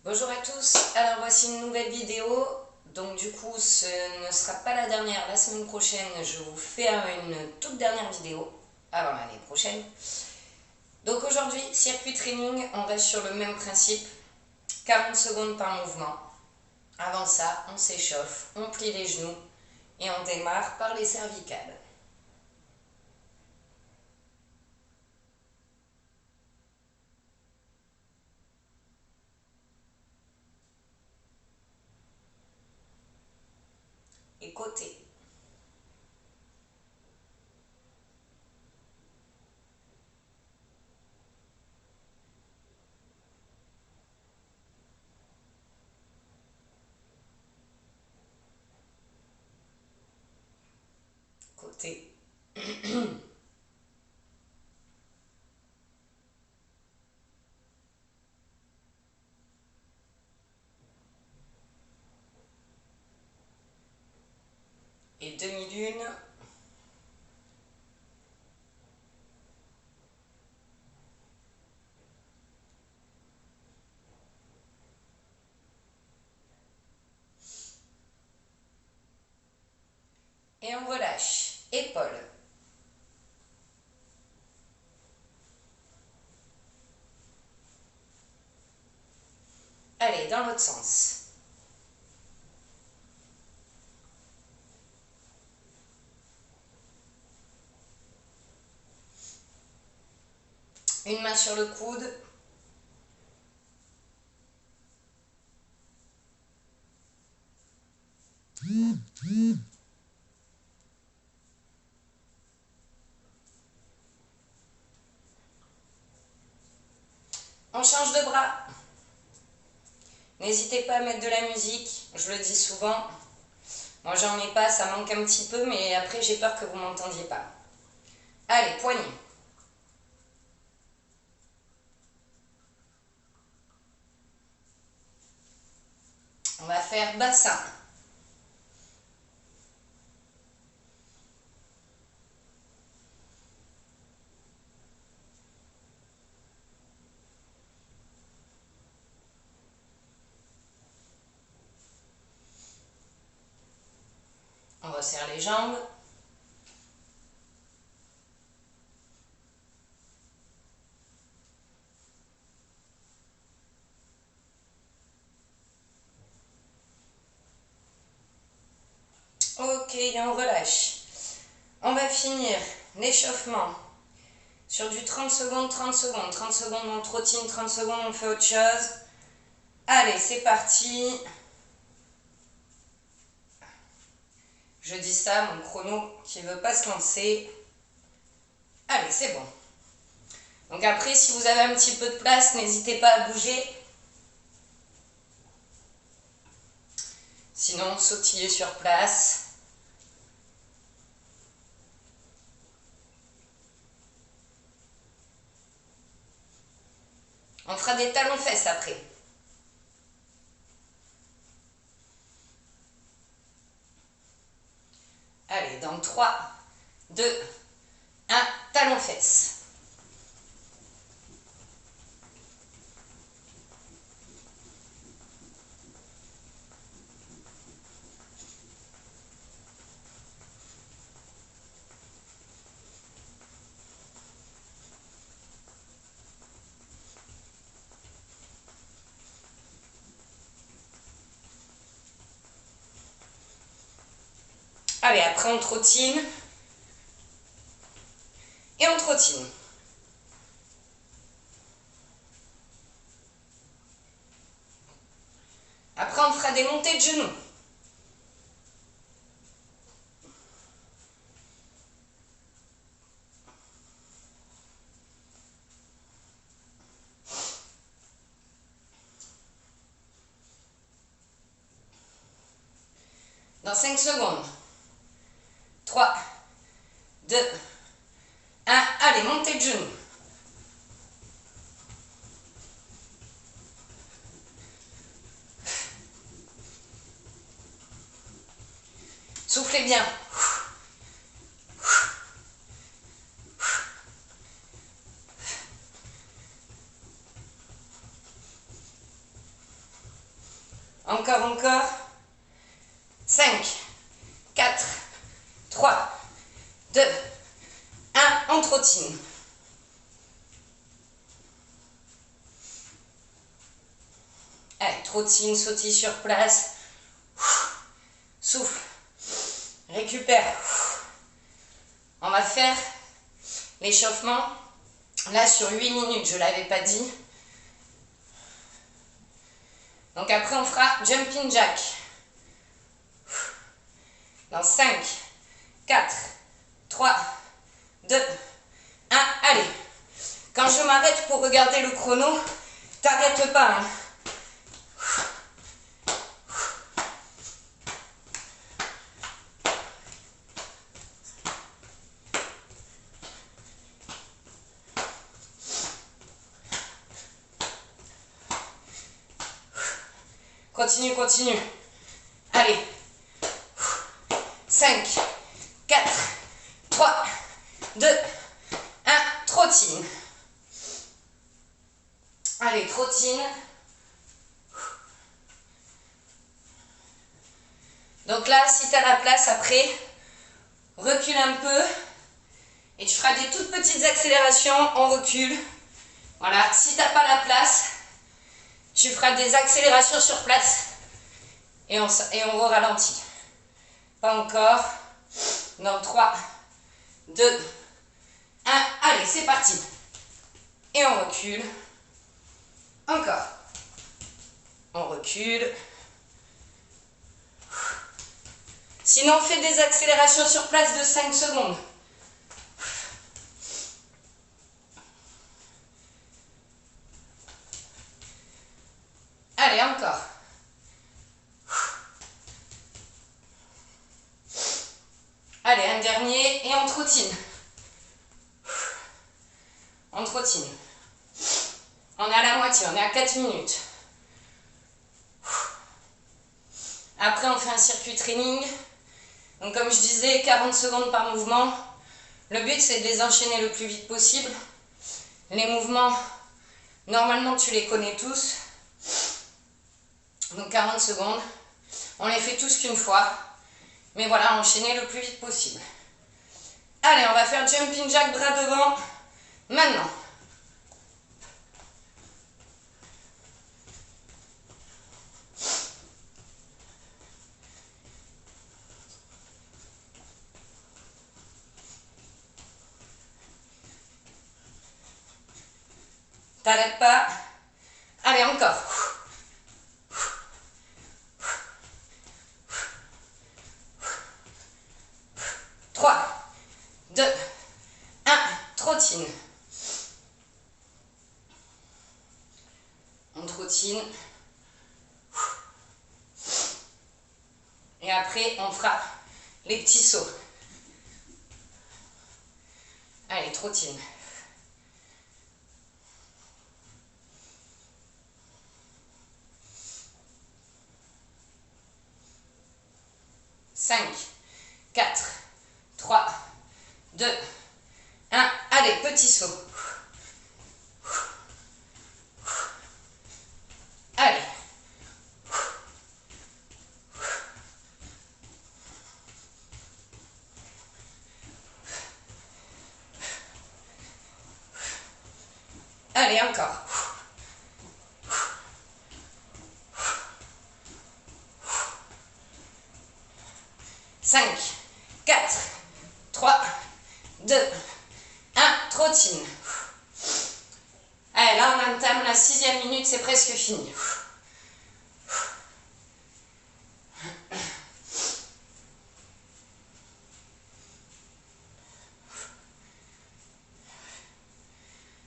Bonjour à tous, alors voici une nouvelle vidéo. Donc du coup ce ne sera pas la dernière, la semaine prochaine je vous fais une toute dernière vidéo avant l'année prochaine. Donc aujourd'hui circuit training, on reste sur le même principe, 40 secondes par mouvement. Avant ça on s'échauffe, on plie les genoux et on démarre par les cervicales. Et côté. Côté. Et demi-lune. Et on relâche. Épaules. Allez, dans l'autre sens. Une main sur le coude. On change de bras. N'hésitez pas à mettre de la musique, je le dis souvent. Moi j'en mets pas, ça manque un petit peu, mais après j'ai peur que vous m'entendiez pas. Allez, poignée. On va faire bassin. On resserre les jambes. Ok, on relâche. On va finir l'échauffement sur du 30 secondes, 30 secondes. 30 secondes on trottine, 30 secondes on fait autre chose. Allez, c'est parti. Je dis ça, mon chrono qui ne veut pas se lancer. Allez, c'est bon. Donc après, si vous avez un petit peu de place, n'hésitez pas à bouger. Sinon, sautiller sur place. On fera des talons-fesses après. Allez, dans 3, 2, 1, talons-fesses. Allez, après on trottine. Et on trottine. Après, on fera des montées de genoux. Dans 5 secondes. 3, 2, 1. Allez, montée de genoux. Soufflez bien. Encore, encore. 5, 4, 3, 2, 1. On trottine. Allez, trottine, sautille sur place. Souffle. Récupère. On va faire l'échauffement. Là, sur 8 minutes, je ne l'avais pas dit. Donc après, on fera jumping jack. Dans 5, 4, 3, 2, 1. Allez. Quand je m'arrête pour regarder le chrono, t'arrêtes pas. Hein. Continue, continue. Allez. 5, 4, 3, 2, 1. Trottine. Allez, trottine. Donc là, si tu as la place après, recule un peu. Et tu feras des toutes petites accélérations. On recule. Voilà. Si tu n'as pas la place, tu feras des accélérations sur place. Et on ralentit. Pas encore. Dans 3, 2, 1. Allez, c'est parti. Et on recule. Encore. On recule. Sinon, on fait des accélérations sur place de 5 secondes. Allez, encore. Allez, un dernier et on trottine. On trottine. On est à la moitié, on est à 4 minutes. Après, on fait un circuit training. Donc, comme je disais, 40 secondes par mouvement. Le but, c'est de les enchaîner le plus vite possible. Les mouvements, normalement, tu les connais tous. Donc, 40 secondes. On les fait tous qu'une fois. Mais voilà, enchaîner le plus vite possible. Allez, on va faire jumping jack bras devant. Maintenant. T'arrêtes pas. Allez, encore. 3, 2, 1. Trottine. On trottine. Et après, on fera les petits sauts. Allez, trottine. Cinq, 4, 3, 2, 1. Allez, petit saut. Allez. Allez, encore. 5, 4, 3, 2, 1. Trottine. Allez, là, on entame la 6e minute, c'est presque fini.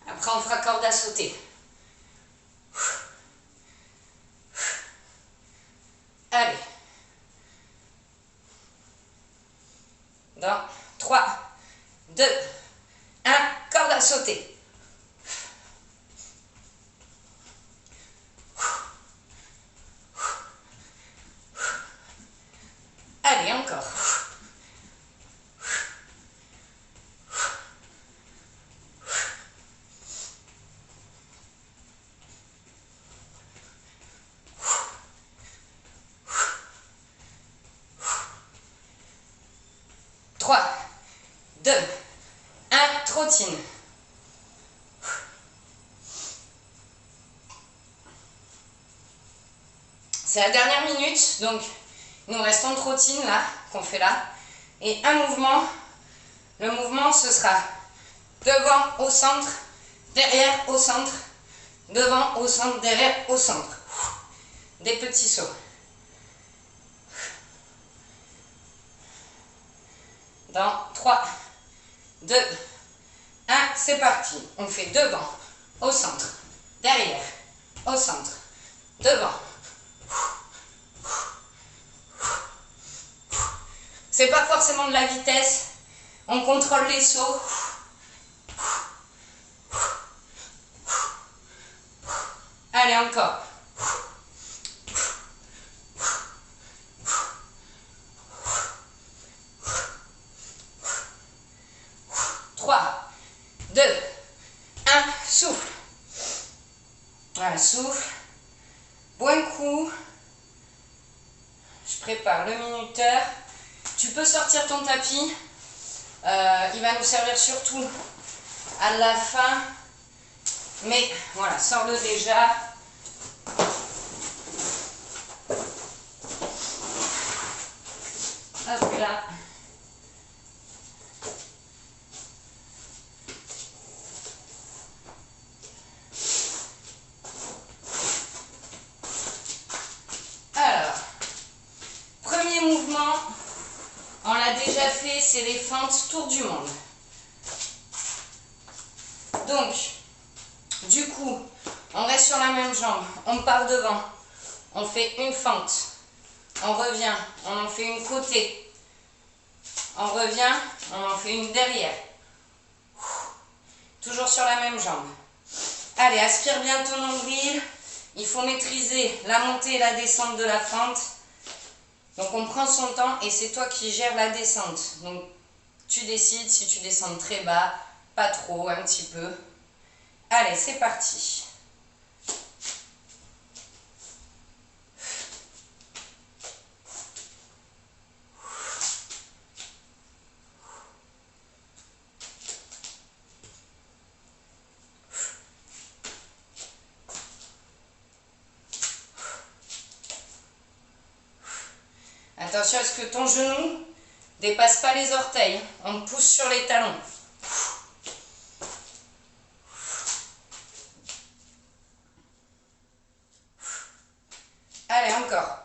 Après, on fera corde à sauter. Allez. Dans 3, 2, 1. Corde à sauter. Allez, encore. 2, 1, trottine. C'est la dernière minute, donc il nous reste une trottine là, qu'on fait là, et un mouvement. Le mouvement, ce sera devant, au centre, derrière, au centre, devant, au centre, derrière, au centre. Des petits sauts. Dans 3, 2, 1, c'est parti. On fait devant, au centre, derrière, au centre, devant. C'est pas forcément de la vitesse, on contrôle les sauts. Allez, encore. 3, 2, 1, souffle. Voilà, souffle. Bois un coup. Je prépare le minuteur. Tu peux sortir ton tapis. Il va nous servir surtout à la fin. Mais voilà, sors-le déjà. Hop là. Alors, premier mouvement, on l'a déjà fait, c'est les fentes tour du monde. Donc, du coup, on reste sur la même jambe, on part devant, on fait une fente, on revient, on en fait une côté, on revient, on en fait une derrière. Toujours sur la même jambe. Allez, aspire bien ton nombril. Il faut maîtriser la montée et la descente de la fente. Donc on prend son temps et c'est toi qui gères la descente. Donc tu décides si tu descends très bas, pas trop, un petit peu. Allez, c'est parti. Attention à ce que ton genou dépasse pas les orteils. On pousse sur les talons. Allez, encore.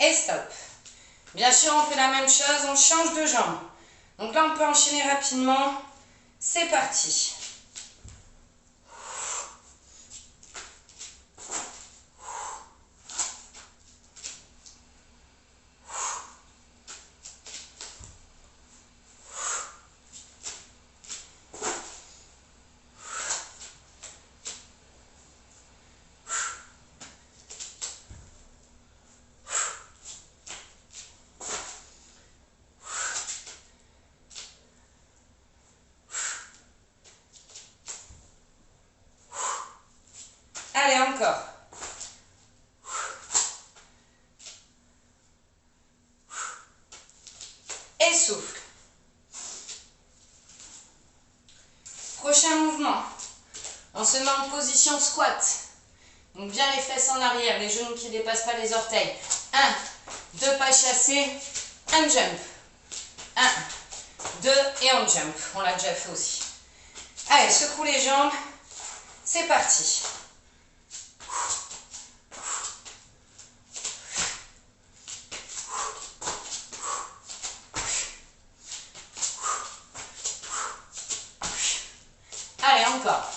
Et stop. Bien sûr, on fait la même chose, on change de jambe. Donc là, on peut enchaîner rapidement. C'est parti. Allez, encore. Et souffle. Prochain mouvement. On se met en position squat. Donc bien les fesses en arrière, les genoux qui ne dépassent pas les orteils. 1, 2 pas chassés, un jump. 1, 2 et on jump. On l'a déjà fait aussi. Allez, secoue les jambes. C'est parti. Allez, encore.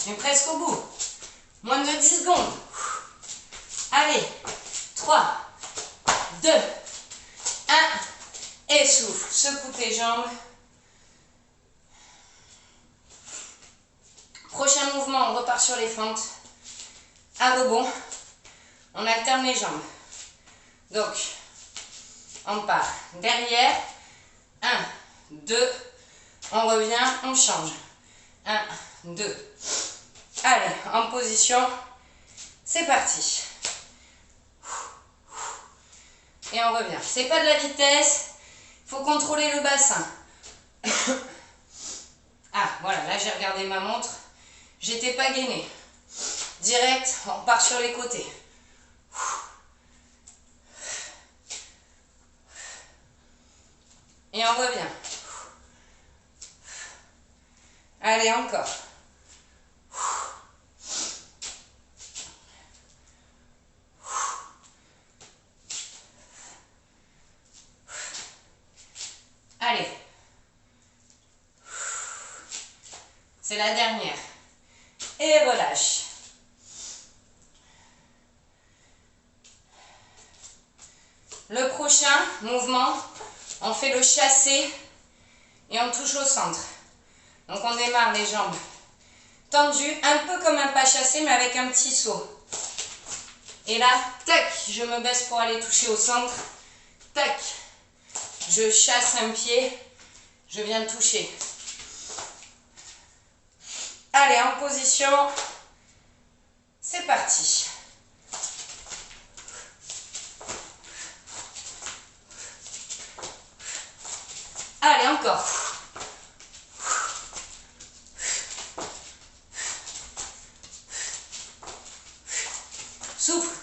On est presque au bout. Moins de 10 secondes. Allez. 3, 2, 1. Et souffle. Secoue tes jambes. Prochain mouvement, on repart sur les fentes. À rebond, on alterne les jambes. Donc, on part derrière. 1, 2, on revient, on change. 1, 2. Allez, en position, c'est parti. Et on revient. C'est pas de la vitesse, il faut contrôler le bassin. Ah, voilà, là j'ai regardé ma montre, j'étais pas gainée. Direct, on part sur les côtés. Et on revient. Allez, encore. Allez. C'est la dernière. Et relâche. Le prochain mouvement, on fait le chassé et on touche au centre. Donc on démarre les jambes tendues, un peu comme un pas chassé mais avec un petit saut. Et là, tac, je me baisse pour aller toucher au centre. Tac, je chasse un pied, je viens toucher. Allez, en position, c'est parti. Allez, encore. Souffle.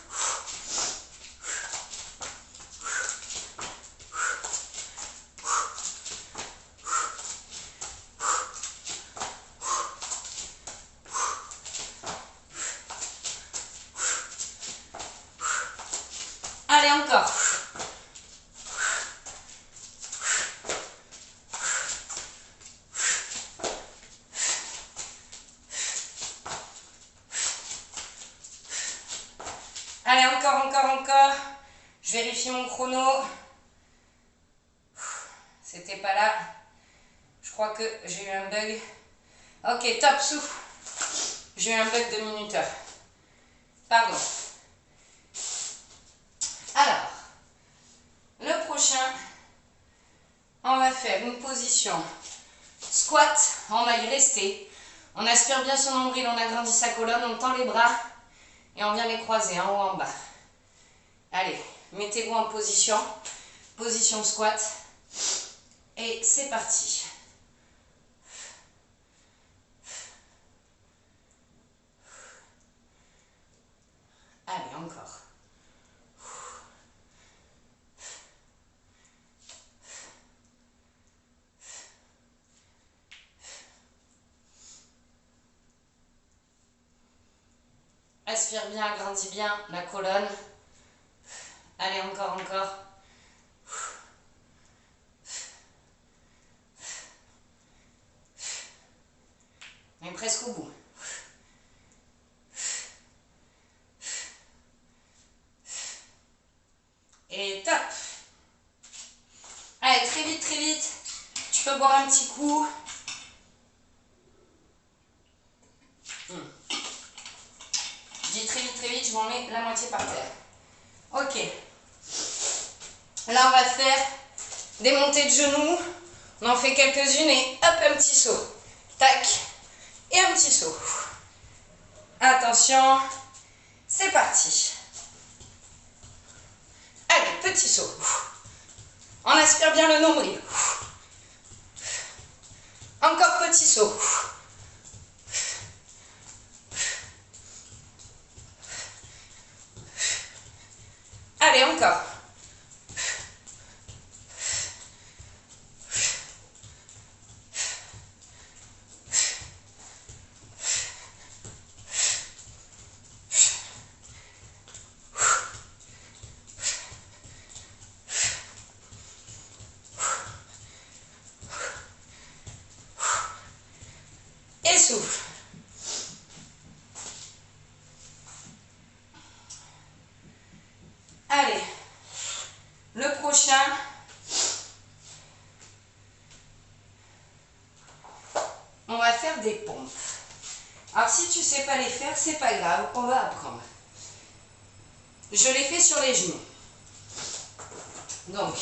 Allez, encore. Allez, encore. Je vérifie mon chrono. C'était pas là. Je crois que j'ai eu un bug. Ok, top, souffle. J'ai eu un bug de minuteur. Pardon. Alors, le prochain, on va faire une position squat. On va y rester. On aspire bien son nombril, on agrandit sa colonne, on tend les bras et on vient les croiser en haut, en bas. Allez, mettez-vous en position squat et c'est parti. Allez, encore. Aspire bien, agrandis bien la colonne. Allez, encore. On est presque au bout. Et top. Allez, très vite. Tu peux boire un petit coup. Je dis très vite, je m'en mets la moitié par terre. Ok. Là, on va faire des montées de genoux. On en fait quelques-unes et hop, un petit saut. Tac. Et un petit saut. Attention. C'est parti. Allez, petit saut. On aspire bien le nombril. Encore petit saut. Allez, encore. Et souffle. Allez, le prochain, on va faire des pompes. Alors si tu ne sais pas les faire, c'est pas grave, on va apprendre. Je les fais sur les genoux. Donc,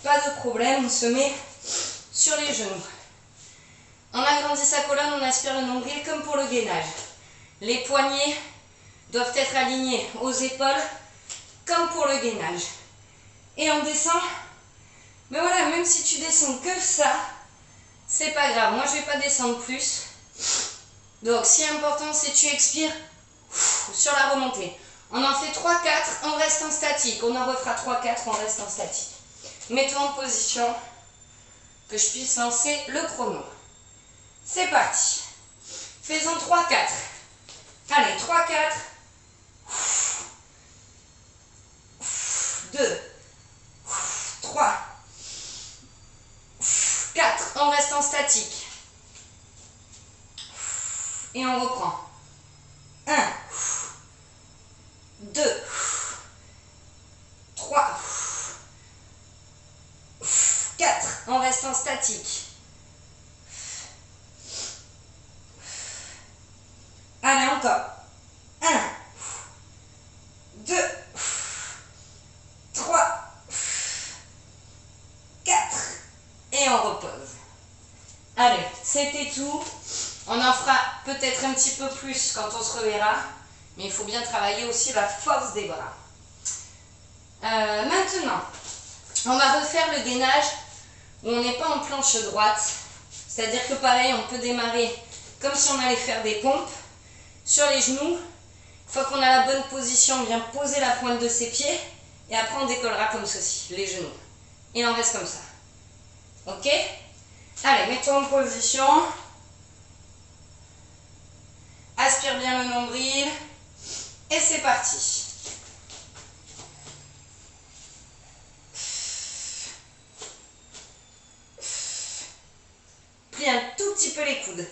pas de problème, on se met sur les genoux. On agrandit sa colonne, on aspire le nombril comme pour le gainage. Les poignets doivent être alignés aux épaules comme pour le gainage. Et on descend. Mais voilà, même si tu descends que ça, c'est pas grave. Moi, je vais pas descendre plus. Donc, ce qui est important, c'est que tu expires sur la remontée. On en fait 3-4, on reste en statique. On en refera 3-4, on reste en statique. Mets-toi en position que je puisse lancer le chrono. C'est parti. Faisons 3-4. Allez, 3-4. 2, 3, 4. On reste en statique. Et on reprend. 1, 2, 3, 4. On reste en statique. Allez, encore. 1, 2, 3, 4. Et on repose. Allez, c'était tout. On en fera peut-être un petit peu plus quand on se reverra. Mais il faut bien travailler aussi la force des bras. Maintenant, on va refaire le gainage où on n'est pas en planche droite. C'est-à-dire que pareil, on peut démarrer comme si on allait faire des pompes sur les genoux. Une fois qu'on a la bonne position, on vient poser la pointe de ses pieds. Et après, on décollera comme ceci, les genoux. Et on reste comme ça. Ok? Allez, mets-toi en position. Aspire bien le nombril. Et c'est parti. Plie un tout petit peu les coudes.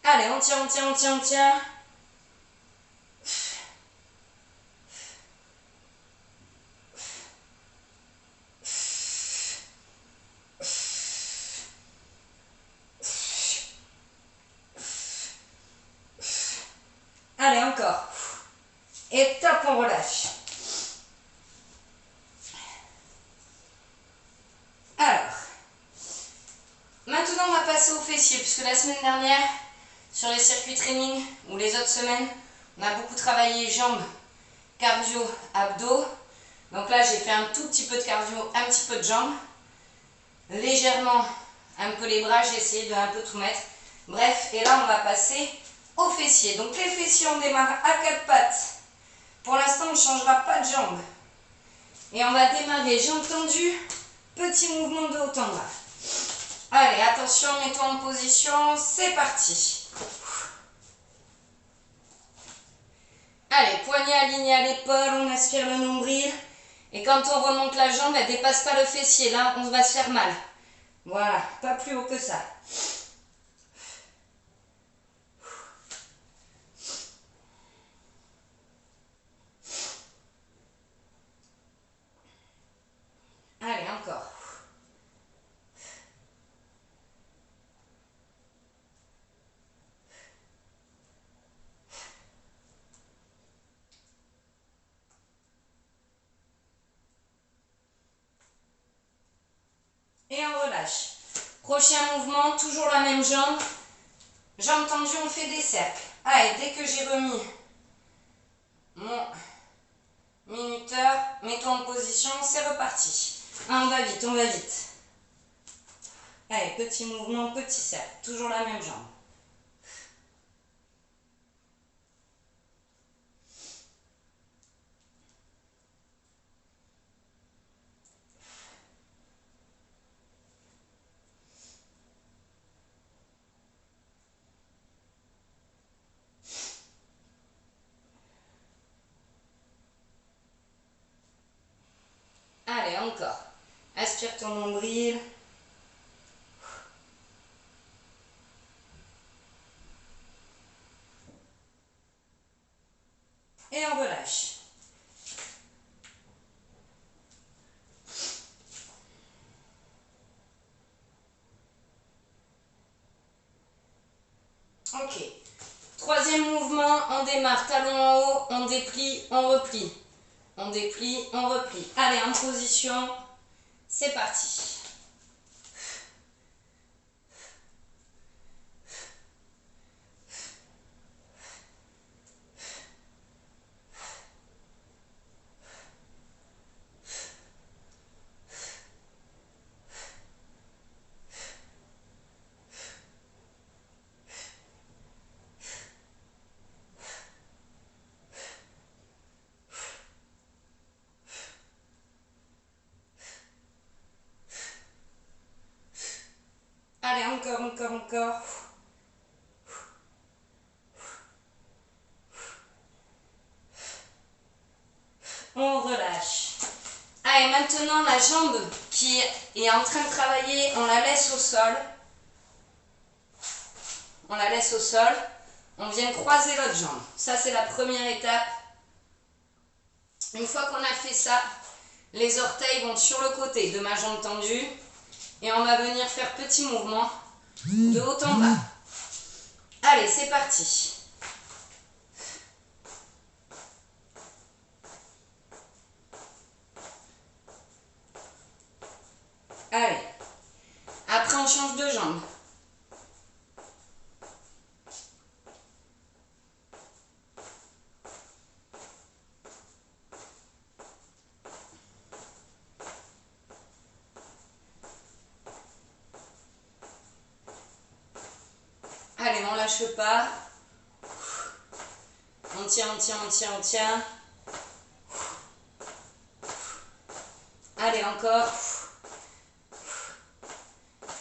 Allez, on tient, on tient, on tient, on tient. Allez, encore. Et top, on relâche. Alors, maintenant on va passer aux fessiers, puisque la semaine dernière, sur les circuits training, ou les autres semaines, on a beaucoup travaillé jambes, cardio, abdos. Donc là, j'ai fait un tout petit peu de cardio, un petit peu de jambes. Légèrement, un peu les bras, j'ai essayé de un peu tout mettre. Bref, et là, on va passer aux fessiers. Donc les fessiers, on démarre à 4 pattes. Pour l'instant, on ne changera pas de jambes. Et on va démarrer jambes tendues, petit mouvement de haut en bas. Allez, attention, mets-toi en position, c'est parti. Allez, poignet aligné à l'épaule, on aspire le nombril. Et quand on remonte la jambe, elle ne dépasse pas le fessier. Là, on va se faire mal. Voilà, pas plus haut que ça. Allez, encore. Et on relâche. Prochain mouvement, toujours la même jambe. Jambe tendue, on fait des cercles. Allez, dès que j'ai remis mon minuteur, mets-toi en position, c'est reparti. Ah, on va vite, on va vite. Allez, petit mouvement, petit cercle. Toujours la même jambe. Allez, encore. Aspire ton nombril. Et on relâche. Ok. Troisième mouvement, on démarre talon en haut, on déplie, on replie. On déplie, on replie. Allez, en position, c'est parti. Allez, encore, encore, encore. On relâche. Allez, maintenant la jambe qui est en train de travailler, on la laisse au sol. On la laisse au sol. On vient croiser l'autre jambe. Ça, c'est la première étape. Une fois qu'on a fait ça, les orteils vont sur le côté de ma jambe tendue. Et on va venir faire petit mouvement de haut en bas. Allez, c'est parti. Allez. Après, on change de jambe. Allez, on lâche pas. On tient, on tient, on tient, on tient. Allez, encore.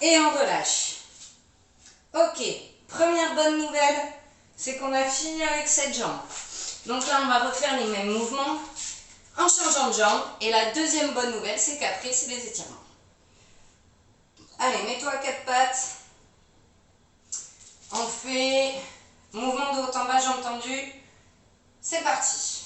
Et on relâche. Ok, première bonne nouvelle, c'est qu'on a fini avec cette jambe. Donc là, on va refaire les mêmes mouvements en changeant de jambe. Et la deuxième bonne nouvelle, c'est qu'après, c'est les étirements. Allez, mets-toi à quatre pattes. On fait mouvement de haut en bas, jambe tendue. C'est parti.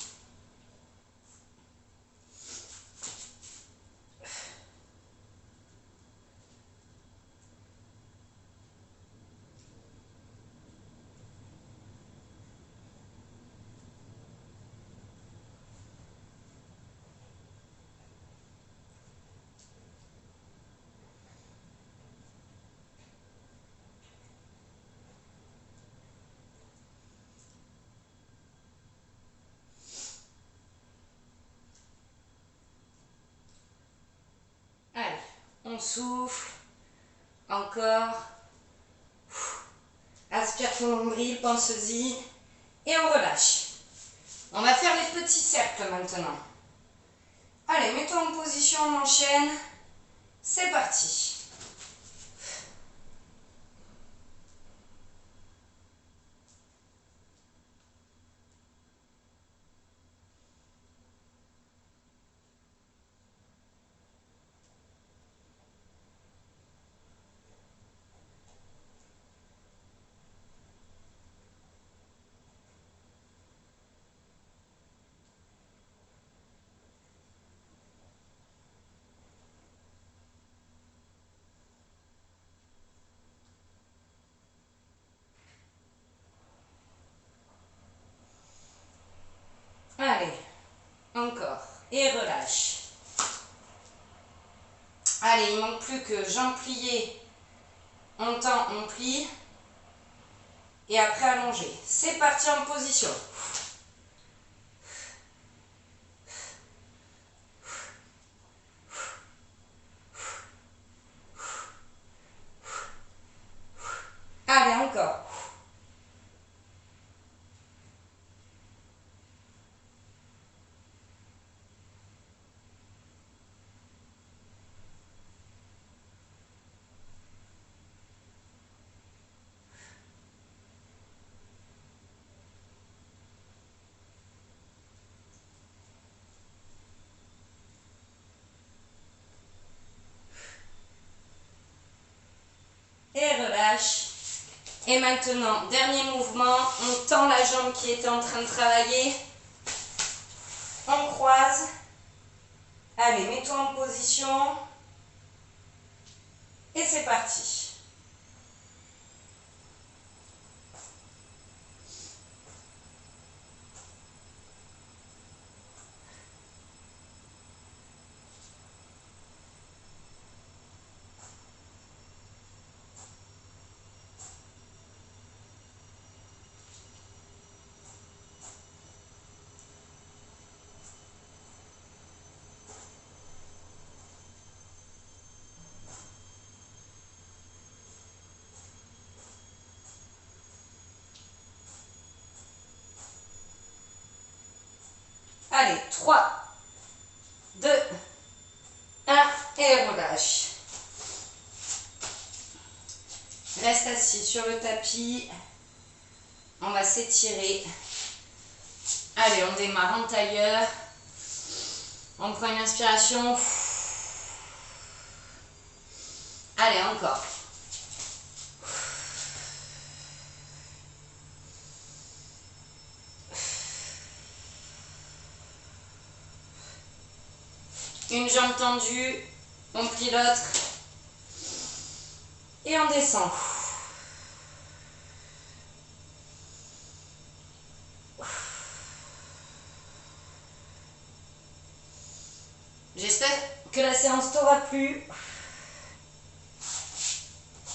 Allez, on souffle. Encore. Aspire ton nombril, pense-y. Et on relâche. On va faire les petits cercles maintenant. Allez, mets-toi en position, on enchaîne. C'est parti. Allez, encore. Et relâche. Allez, il manque plus que jambes pliées. On tend, on plie. Et après allonger. C'est parti en position. Allez, encore. Et relâche. Et maintenant, dernier mouvement, on tend la jambe qui était en train de travailler. On croise. Allez, mets-toi en position. Et c'est parti. Allez, 3, 2, 1 et relâche. Reste assis sur le tapis. On va s'étirer. Allez, on démarre en tailleur. On prend une inspiration. Allez, encore. Une jambe tendue, on plie l'autre et on descend. J'espère que la séance t'aura plu.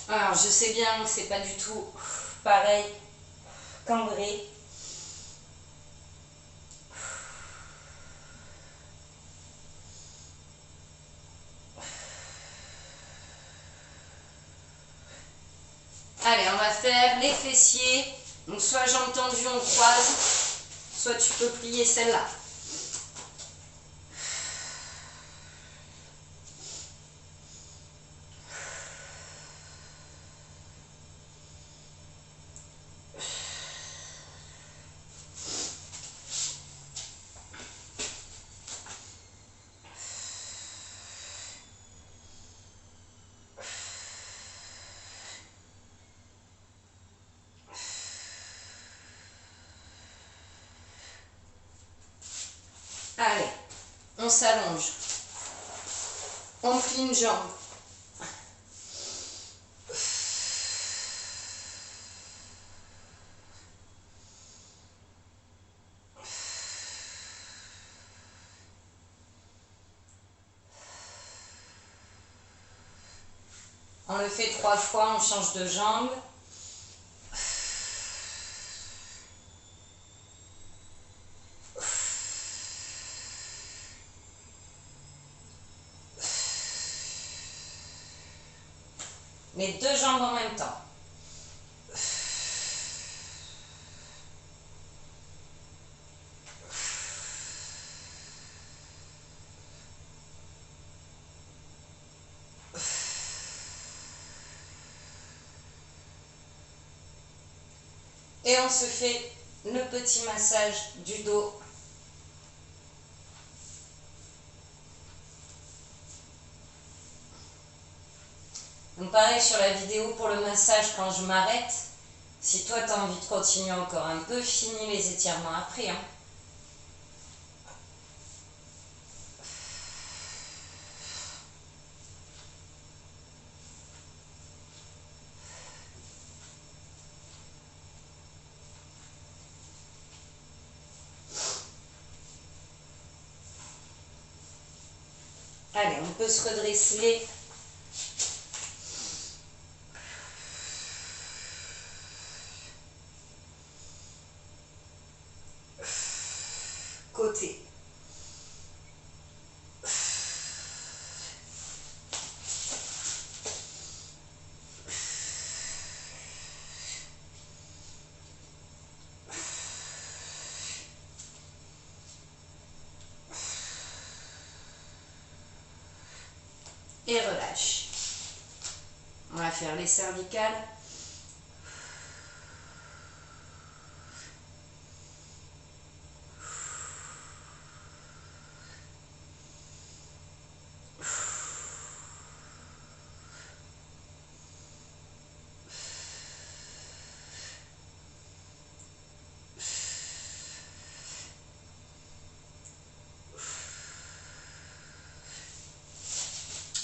Alors, je sais bien que c'est pas du tout pareil qu'en vrai. Allez, on va faire les fessiers. Donc, soit jambes tendues, on croise, soit tu peux plier celle-là. Allez, on s'allonge. On plie une jambe. On le fait 3 fois, on change de jambe. Les 2 jambes en même temps. Et on se fait le petit massage du dos. Donc pareil sur la vidéo pour le massage quand je m'arrête. Si toi tu as envie de continuer encore un peu, finis les étirements après. Hein. Allez, on peut se redresser. Côté. Et relâche. On va faire les cervicales.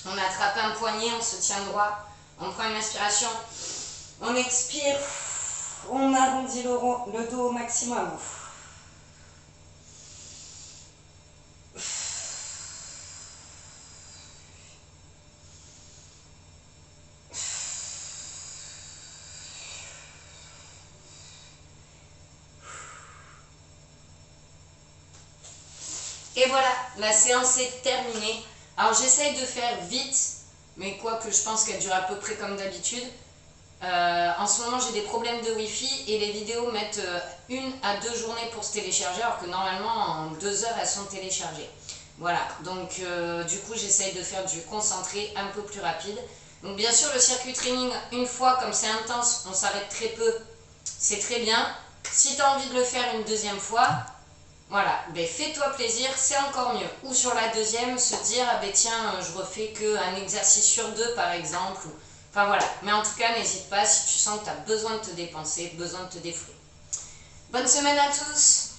On attrape un poignet, on se tient droit, on prend une inspiration, on expire, on arrondit le dos au maximum. Et voilà, la séance est terminée. Alors j'essaye de faire vite, mais quoique je pense qu'elle dure à peu près comme d'habitude. en ce moment j'ai des problèmes de Wi-Fi et les vidéos mettent 1 à 2 journées pour se télécharger, alors que normalement en 2 heures elles sont téléchargées. Voilà, donc du coup j'essaye de faire du concentré un peu plus rapide. Donc bien sûr le circuit training, une fois comme c'est intense, on s'arrête très peu, c'est très bien. Si tu as envie de le faire une deuxième fois, voilà, ben fais-toi plaisir, c'est encore mieux. Ou sur la deuxième, se dire, ah ben tiens, je refais qu'un exercice sur 2 par exemple. Enfin voilà, mais en tout cas n'hésite pas si tu sens que tu as besoin de te dépenser, besoin de te défouler. Bonne semaine à tous!